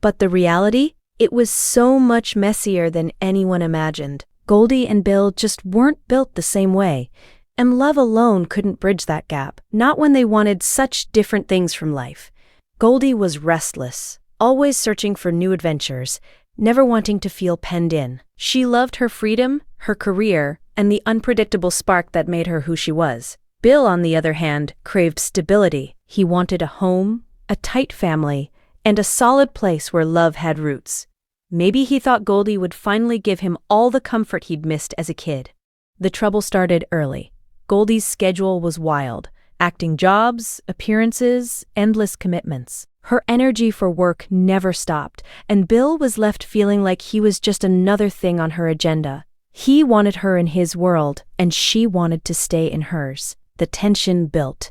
But the reality? It was so much messier than anyone imagined. Goldie and Bill just weren't built the same way, and love alone couldn't bridge that gap, not when they wanted such different things from life. Goldie was restless, always searching for new adventures, never wanting to feel penned in. She loved her freedom, her career, and the unpredictable spark that made her who she was. Bill, on the other hand, craved stability. He wanted a home, a tight family, and a solid place where love had roots. Maybe he thought Goldie would finally give him all the comfort he'd missed as a kid. The trouble started early. Goldie's schedule was wild. Acting jobs, appearances, endless commitments. Her energy for work never stopped, and Bill was left feeling like he was just another thing on her agenda. He wanted her in his world, and she wanted to stay in hers. The tension built,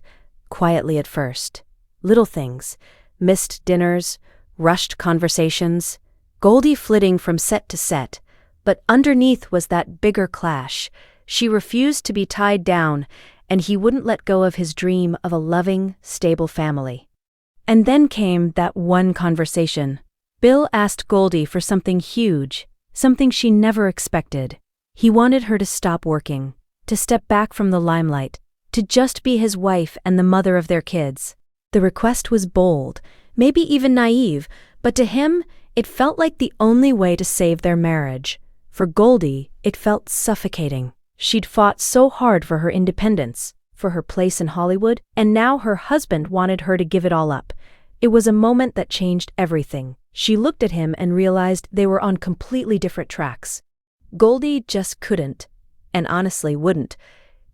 quietly at first. Little things, missed dinners, rushed conversations, Goldie flitting from set to set, but underneath was that bigger clash. She refused to be tied down, and he wouldn't let go of his dream of a loving, stable family. And then came that one conversation. Bill asked Goldie for something huge, something she never expected. He wanted her to stop working, to step back from the limelight, to just be his wife and the mother of their kids. The request was bold, maybe even naive, but to him, it felt like the only way to save their marriage. For Goldie, it felt suffocating. She'd fought so hard for her independence, for her place in Hollywood, and now her husband wanted her to give it all up. It was a moment that changed everything. She looked at him and realized they were on completely different tracks. Goldie just couldn't, and honestly wouldn't,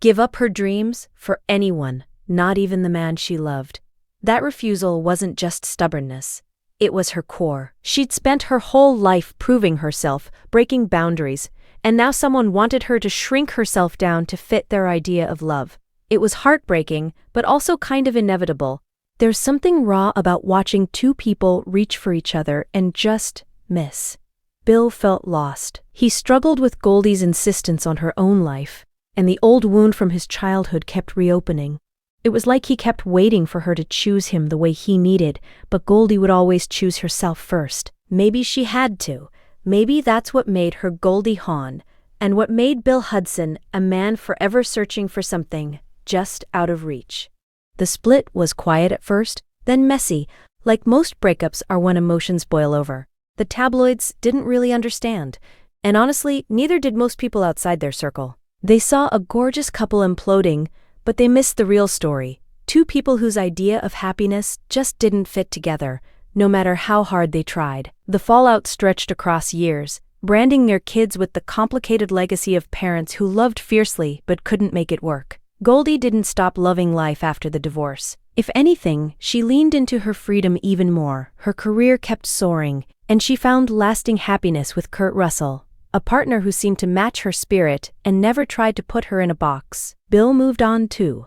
give up her dreams for anyone, not even the man she loved. That refusal wasn't just stubbornness. It was her core. She'd spent her whole life proving herself, breaking boundaries, and now someone wanted her to shrink herself down to fit their idea of love. It was heartbreaking, but also kind of inevitable. There's something raw about watching two people reach for each other and just miss. Bill felt lost. He struggled with Goldie's insistence on her own life, and the old wound from his childhood kept reopening. It was like he kept waiting for her to choose him the way he needed, but Goldie would always choose herself first. Maybe she had to. Maybe that's what made her Goldie Hawn, and what made Bill Hudson a man forever searching for something just out of reach. The split was quiet at first, then messy, like most breakups are when emotions boil over. The tabloids didn't really understand, and honestly, neither did most people outside their circle. They saw a gorgeous couple imploding, but they missed the real story. Two people whose idea of happiness just didn't fit together, no matter how hard they tried. The fallout stretched across years, branding their kids with the complicated legacy of parents who loved fiercely but couldn't make it work. Goldie didn't stop loving life after the divorce. If anything, she leaned into her freedom even more. Her career kept soaring, and she found lasting happiness with Kurt Russell, a partner who seemed to match her spirit and never tried to put her in a box. Bill moved on too,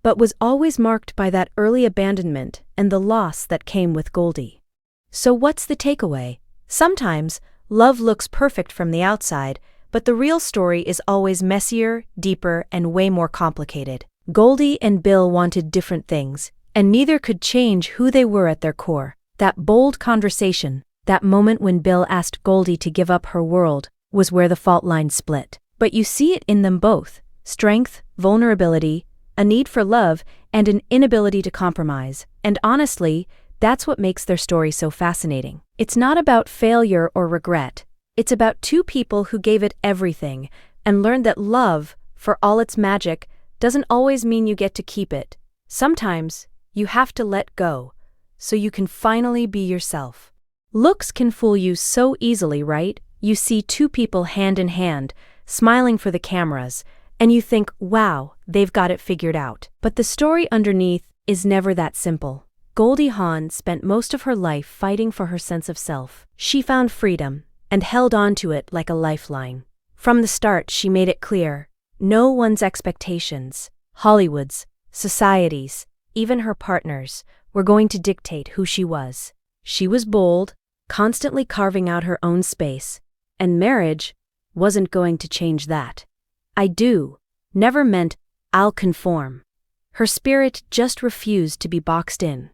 but was always marked by that early abandonment and the loss that came with Goldie. So what's the takeaway? Sometimes, love looks perfect from the outside, but the real story is always messier, deeper, and way more complicated. Goldie and Bill wanted different things, and neither could change who they were at their core. That bold conversation, that moment when Bill asked Goldie to give up her world, was where the fault line split. But you see it in them both: strength, vulnerability, a need for love, and an inability to compromise. And honestly, that's what makes their story so fascinating. It's not about failure or regret. It's about two people who gave it everything and learned that love, for all its magic, doesn't always mean you get to keep it. Sometimes, you have to let go, so you can finally be yourself. Looks can fool you so easily, right? You see two people hand in hand, smiling for the cameras, and you think, wow, they've got it figured out. But the story underneath is never that simple. Goldie Hawn spent most of her life fighting for her sense of self. She found freedom and held on to it like a lifeline. From the start, she made it clear: no one's expectations, Hollywood's, society's, even her partner's, were going to dictate who she was. She was bold, constantly carving out her own space, and marriage wasn't going to change that. I do never meant I'll conform. Her spirit just refused to be boxed in.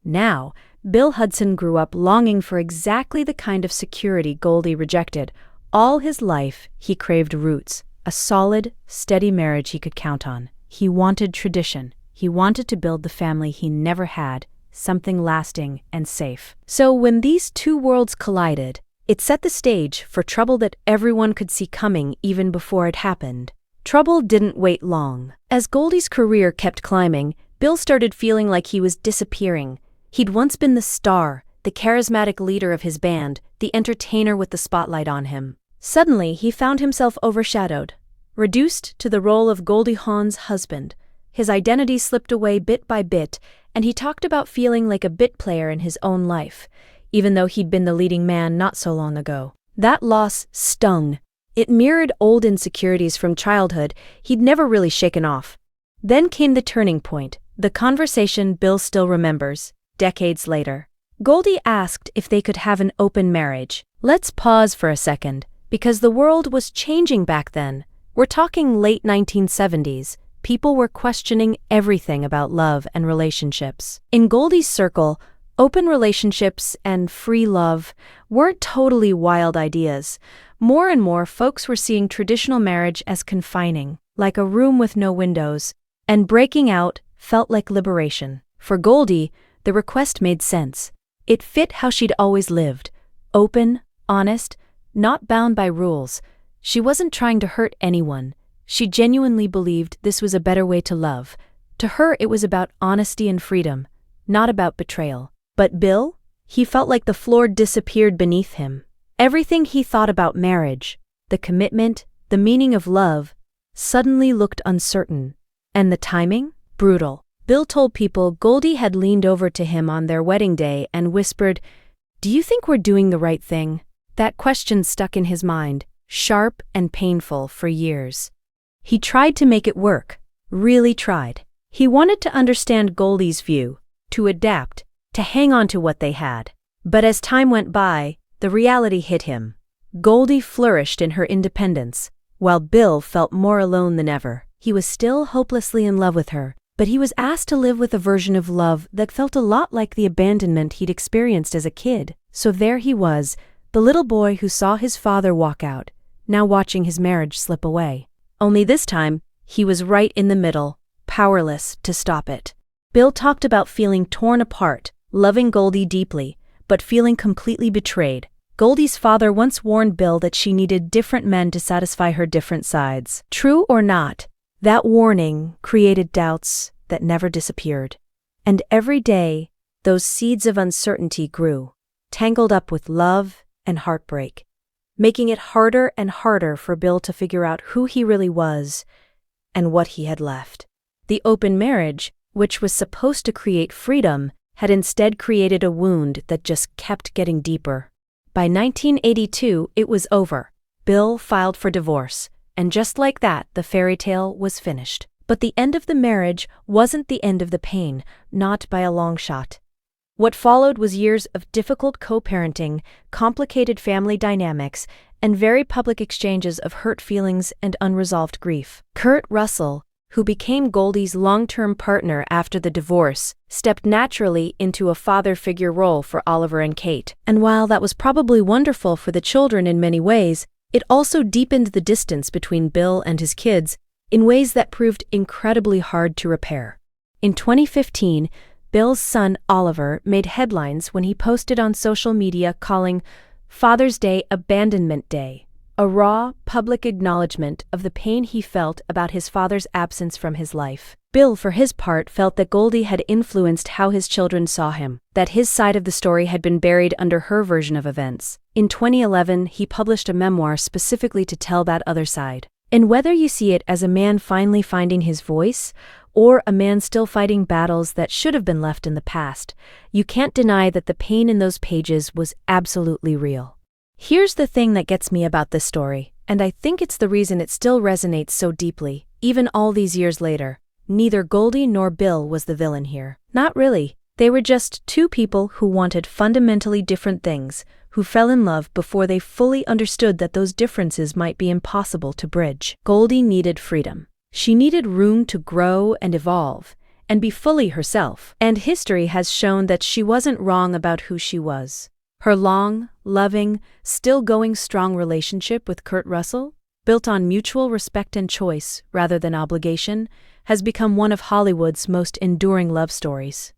Now, Bill Hudson grew up longing for exactly the kind of security Goldie rejected. All his life, he craved roots, a solid, steady marriage he could count on. He wanted tradition. He wanted to build the family he never had, something lasting and safe. So when these two worlds collided, it set the stage for trouble that everyone could see coming even before it happened. Trouble didn't wait long. As Goldie's career kept climbing, Bill started feeling like he was disappearing. He'd once been the star, the charismatic leader of his band, the entertainer with the spotlight on him. Suddenly, he found himself overshadowed, reduced to the role of Goldie Hawn's husband. His identity slipped away bit by bit, and he talked about feeling like a bit player in his own life, even though he'd been the leading man not so long ago. That loss stung. It mirrored old insecurities from childhood he'd never really shaken off. Then came the turning point, the conversation Bill still remembers, decades later. Goldie asked if they could have an open marriage. Let's pause for a second, because the world was changing back then. We're talking late 1970s. People were questioning everything about love and relationships. In Goldie's circle, open relationships and free love weren't totally wild ideas. More and more folks were seeing traditional marriage as confining, like a room with no windows, and breaking out felt like liberation. For Goldie, the request made sense. It fit how she'd always lived, open, honest, not bound by rules. She wasn't trying to hurt anyone. She genuinely believed this was a better way to love. To her, it was about honesty and freedom, not about betrayal. But Bill? He felt like the floor disappeared beneath him. Everything he thought about marriage, the commitment, the meaning of love, suddenly looked uncertain. And the timing? Brutal. Bill told people Goldie had leaned over to him on their wedding day and whispered, "Do you think we're doing the right thing?" That question stuck in his mind, sharp and painful for years. He tried to make it work, really tried. He wanted to understand Goldie's view, to adapt, to hang on to what they had. But as time went by, the reality hit him. Goldie flourished in her independence, while Bill felt more alone than ever. He was still hopelessly in love with her, but he was asked to live with a version of love that felt a lot like the abandonment he'd experienced as a kid. So there he was, the little boy who saw his father walk out, now watching his marriage slip away. Only this time, he was right in the middle, powerless to stop it. Bill talked about feeling torn apart, loving Goldie deeply, but feeling completely betrayed. Goldie's father once warned Bill that she needed different men to satisfy her different sides. True or not, that warning created doubts that never disappeared. And every day, those seeds of uncertainty grew, tangled up with love and heartbreak, making it harder and harder for Bill to figure out who he really was and what he had left. The open marriage, which was supposed to create freedom, had instead created a wound that just kept getting deeper. By 1982, it was over. Bill filed for divorce, and just like that, the fairy tale was finished. But the end of the marriage wasn't the end of the pain, not by a long shot. What followed was years of difficult co-parenting, complicated family dynamics, and very public exchanges of hurt feelings and unresolved grief. Kurt Russell, who became Goldie's long-term partner after the divorce, stepped naturally into a father figure role for Oliver and Kate. And while that was probably wonderful for the children in many ways, it also deepened the distance between Bill and his kids in ways that proved incredibly hard to repair. In 2015, Bill's son Oliver made headlines when he posted on social media calling Father's Day Abandonment Day, a raw, public acknowledgement of the pain he felt about his father's absence from his life. Bill, for his part, felt that Goldie had influenced how his children saw him, that his side of the story had been buried under her version of events. In 2011, he published a memoir specifically to tell that other side. And whether you see it as a man finally finding his voice, or a man still fighting battles that should have been left in the past, you can't deny that the pain in those pages was absolutely real. Here's the thing that gets me about this story, and I think it's the reason it still resonates so deeply, even all these years later. Neither Goldie nor Bill was the villain here. Not really. They were just two people who wanted fundamentally different things, who fell in love before they fully understood that those differences might be impossible to bridge. Goldie needed freedom. She needed room to grow and evolve, and be fully herself. And history has shown that she wasn't wrong about who she was. Her long, loving, still going strong relationship with Kurt Russell, built on mutual respect and choice rather than obligation, has become one of Hollywood's most enduring love stories.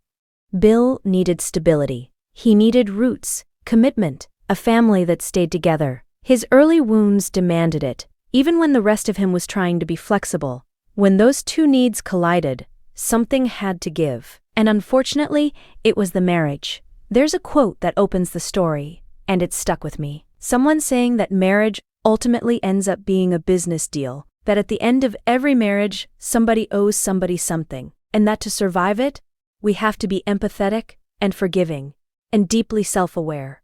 Bill needed stability. He needed roots, commitment, a family that stayed together. His early wounds demanded it, even when the rest of him was trying to be flexible. When those two needs collided, something had to give. And unfortunately, it was the marriage. There's a quote that opens the story, and it stuck with me. Someone saying that marriage ultimately ends up being a business deal, that at the end of every marriage, somebody owes somebody something, and that to survive it, we have to be empathetic and forgiving and deeply self-aware.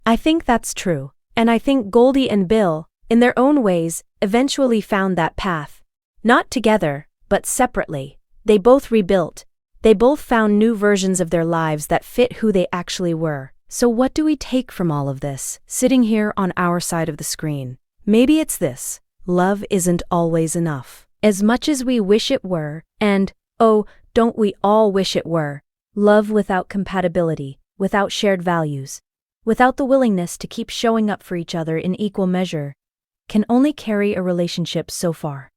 I think that's true, and I think Goldie and Bill, in their own ways, eventually found that path. Not together, but separately. They both rebuilt. They both found new versions of their lives that fit who they actually were. So what do we take from all of this, sitting here on our side of the screen? Maybe it's this: love isn't always enough. As much as we wish it were, and, oh, don't we all wish it were, love without compatibility, without shared values, without the willingness to keep showing up for each other in equal measure, can only carry a relationship so far.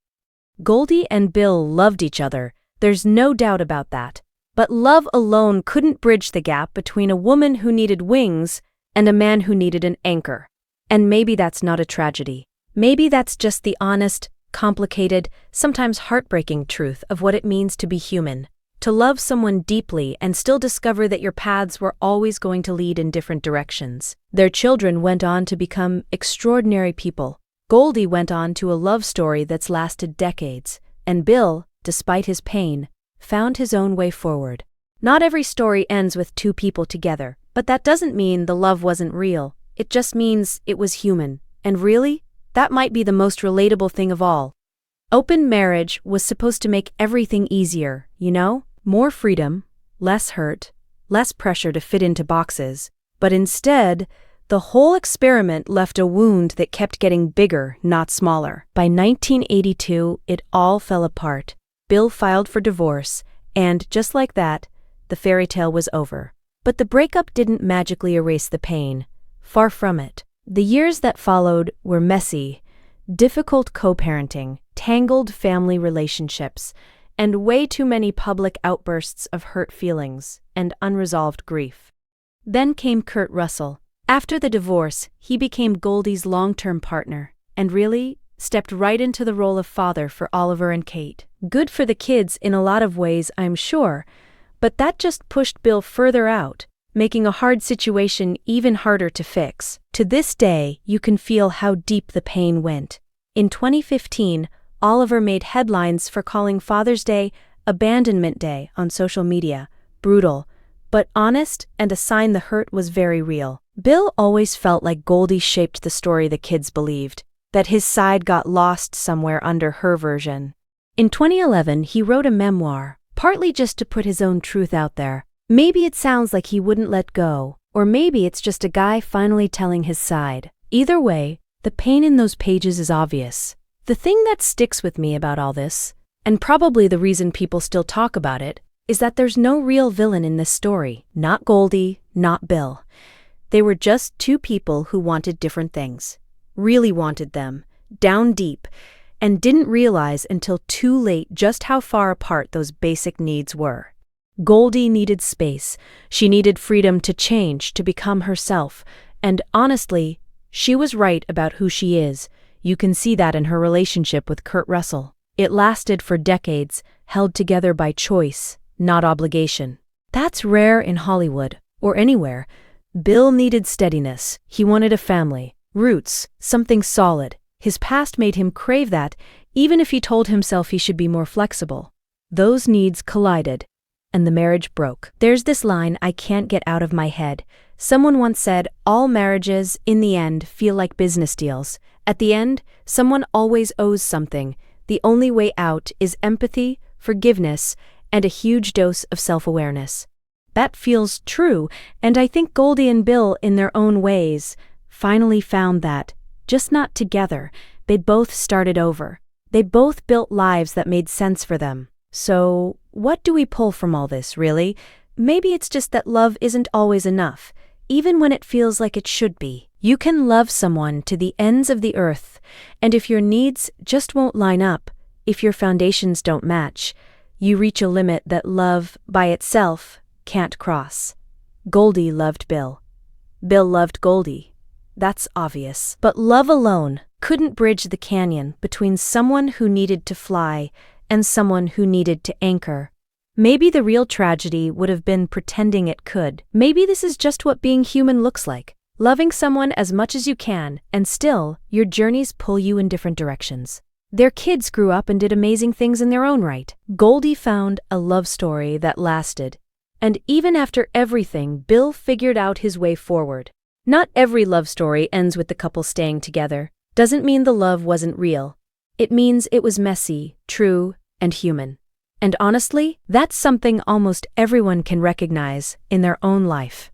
Goldie and Bill loved each other, there's no doubt about that. But love alone couldn't bridge the gap between a woman who needed wings and a man who needed an anchor. And maybe that's not a tragedy. Maybe that's just the honest, complicated, sometimes heartbreaking truth of what it means to be human. To love someone deeply and still discover that your paths were always going to lead in different directions. Their children went on to become extraordinary people. Goldie went on to a love story that's lasted decades, and Bill, despite his pain, found his own way forward. Not every story ends with two people together, but that doesn't mean the love wasn't real. It just means it was human. And really, that might be the most relatable thing of all. Open marriage was supposed to make everything easier, you know? More freedom, less hurt, less pressure to fit into boxes. But instead, the whole experiment left a wound that kept getting bigger, not smaller. By 1982, it all fell apart. Bill filed for divorce, and just like that, the fairy tale was over. But the breakup didn't magically erase the pain. Far from it. The years that followed were messy, difficult co-parenting, tangled family relationships, and way too many public outbursts of hurt feelings and unresolved grief. Then came Kurt Russell. After the divorce, he became Goldie's long-term partner, and really stepped right into the role of father for Oliver and Kate. Good for the kids in a lot of ways, I'm sure, but that just pushed Bill further out, making a hard situation even harder to fix. To this day, you can feel how deep the pain went. In 2015, Oliver made headlines for calling Father's Day Abandonment Day on social media. Brutal, but honest, and a sign the hurt was very real. Bill always felt like Goldie shaped the story the kids believed, that his side got lost somewhere under her version. In 2011, he wrote a memoir, partly just to put his own truth out there. Maybe it sounds like he wouldn't let go, or maybe it's just a guy finally telling his side. Either way, the pain in those pages is obvious. The thing that sticks with me about all this, and probably the reason people still talk about it, is that there's no real villain in this story. Not Goldie, not Bill. They were just two people who wanted different things. Really wanted them, down deep, and didn't realize until too late just how far apart those basic needs were. Goldie needed space. She needed freedom to change, to become herself. And honestly, she was right about who she is. You can see that in her relationship with Kurt Russell. It lasted for decades, held together by choice, not obligation. That's rare in Hollywood, or anywhere. Bill needed steadiness. He wanted a family. Roots, something solid. His past made him crave that, even if he told himself he should be more flexible. Those needs collided, and the marriage broke. There's this line I can't get out of my head. Someone once said, all marriages, in the end, feel like business deals. At the end, someone always owes something. The only way out is empathy, forgiveness, and a huge dose of self-awareness. That feels true, and I think Goldie and Bill, in their own ways, finally found that, just not together. They both started over. They both built lives that made sense for them. So, what do we pull from all this, really? Maybe it's just that love isn't always enough, even when it feels like it should be. You can love someone to the ends of the earth, and if your needs just won't line up, if your foundations don't match, you reach a limit that love, by itself, can't cross. Goldie loved Bill. Bill loved Goldie. That's obvious. But love alone couldn't bridge the canyon between someone who needed to fly and someone who needed to anchor. Maybe the real tragedy would have been pretending it could. Maybe this is just what being human looks like. Loving someone as much as you can, and still, your journeys pull you in different directions. Their kids grew up and did amazing things in their own right. Goldie found a love story that lasted. And even after everything, Bill figured out his way forward. Not every love story ends with the couple staying together. Doesn't mean the love wasn't real. It means it was messy, true, and human. And honestly, that's something almost everyone can recognize in their own life.